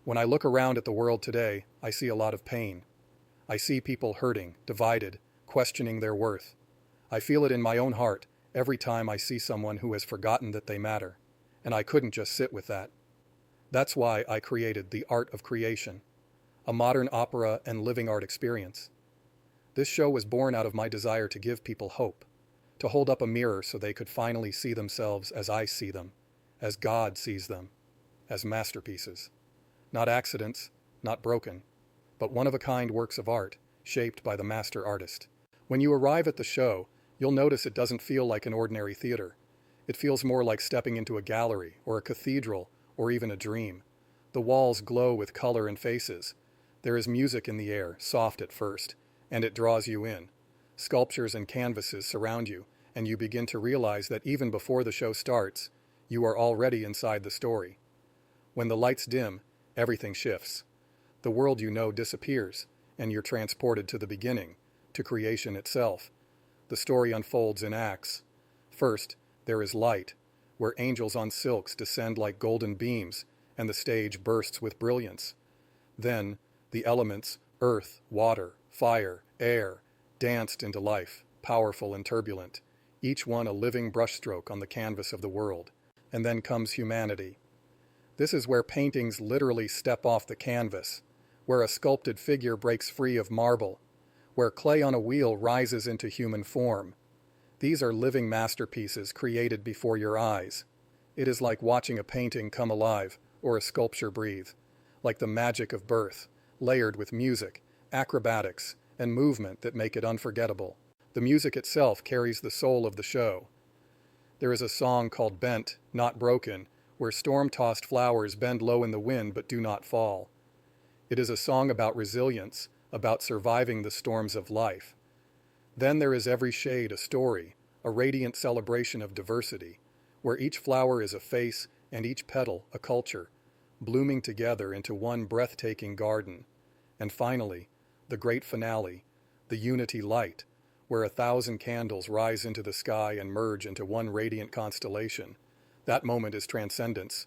When I look around at the world today, I see a lot of pain. I see people hurting, divided, questioning their worth. I feel it in my own heart every time I see someone who has forgotten that they matter, and I couldn't just sit with that. That's why I created The Art of Creation, a modern opera and living art experience. This show was born out of my desire to give people hope, to hold up a mirror so they could finally see themselves as I see them, as God sees them, as masterpieces. Not accidents, not broken, but one-of-a-kind works of art shaped by the master artist. When you arrive at the show, you'll notice it doesn't feel like an ordinary theater. It feels more like stepping into a gallery or a cathedral or even a dream. The walls glow with color and faces. There is music in the air, soft at first, and it draws you in. Sculptures and canvases surround you, and you begin to realize that even before the show starts, you are already inside the story. When the lights dim, everything shifts. The world you know disappears, and you're transported to the beginning, to creation itself. The story unfolds in acts. First, there is light, where angels on silks descend like golden beams, and the stage bursts with brilliance. Then, the elements, earth, water, fire, air, danced into life, powerful and turbulent, each one a living brushstroke on the canvas of the world. And then comes humanity. This is where paintings literally step off the canvas, where a sculpted figure breaks free of marble, where clay on a wheel rises into human form. These are living masterpieces created before your eyes. It is like watching a painting come alive or a sculpture breathe, like the magic of birth, layered with music, acrobatics, and movement that make it unforgettable. The music itself carries the soul of the show. There is a song called Bent, Not Broken, where storm-tossed flowers bend low in the wind but do not fall. It is a song about resilience, about surviving the storms of life. Then there is Every Shade, a story, a radiant celebration of diversity, where each flower is a face and each petal a culture, blooming together into one breathtaking garden. And finally, the great finale, the Unity Light, where 1,000 candles rise into the sky and merge into one radiant constellation. That moment is transcendence,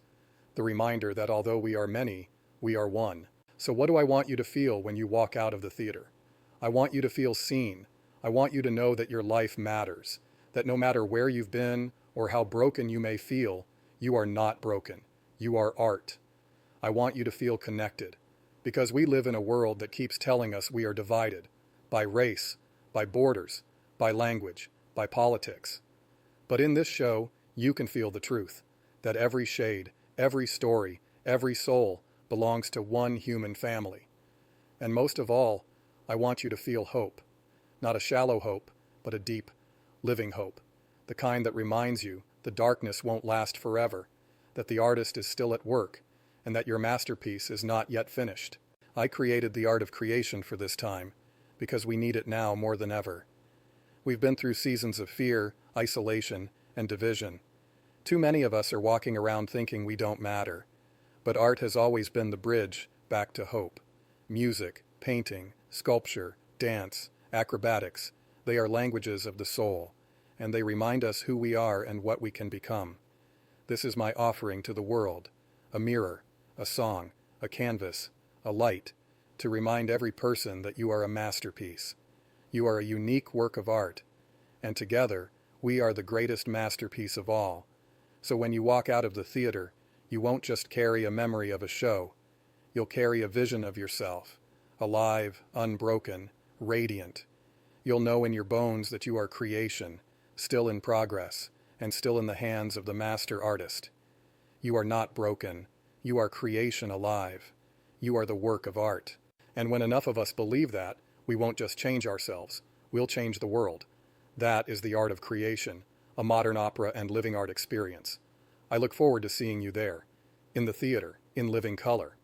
the reminder that although we are many, we are one. So what do I want you to feel when you walk out of the theater? I want you to feel seen. I want you to know that your life matters, that no matter where you've been or how broken you may feel, you are not broken. You are art. I want you to feel connected, because we live in a world that keeps telling us we are divided by race, by borders, by language, by politics. But in this show, you can feel the truth, that every shade, every story, every soul belongs to one human family. And most of all, I want you to feel hope. Not a shallow hope, but a deep, living hope. The kind that reminds you the darkness won't last forever, that the artist is still at work, and that your masterpiece is not yet finished. I created The Art of Creation for this time, because we need it now more than ever. We've been through seasons of fear, isolation, and division. Too many of us are walking around thinking we don't matter. But art has always been the bridge back to hope. Music, painting, sculpture, dance, acrobatics, they are languages of the soul, and they remind us who we are and what we can become. This is my offering to the world, a mirror, a song, a canvas, a light, to remind every person that you are a masterpiece. You are a unique work of art, and together, we are the greatest masterpiece of all. So when you walk out of the theater, you won't just carry a memory of a show. You'll carry a vision of yourself, alive, unbroken, radiant. You'll know in your bones that you are creation, still in progress, and still in the hands of the master artist. You are not broken. You are creation alive. You are the work of art. And when enough of us believe that, we won't just change ourselves, we'll change the world. That is The Art of Creation, a modern opera and living art experience. I look forward to seeing you there, in the theater, in living color.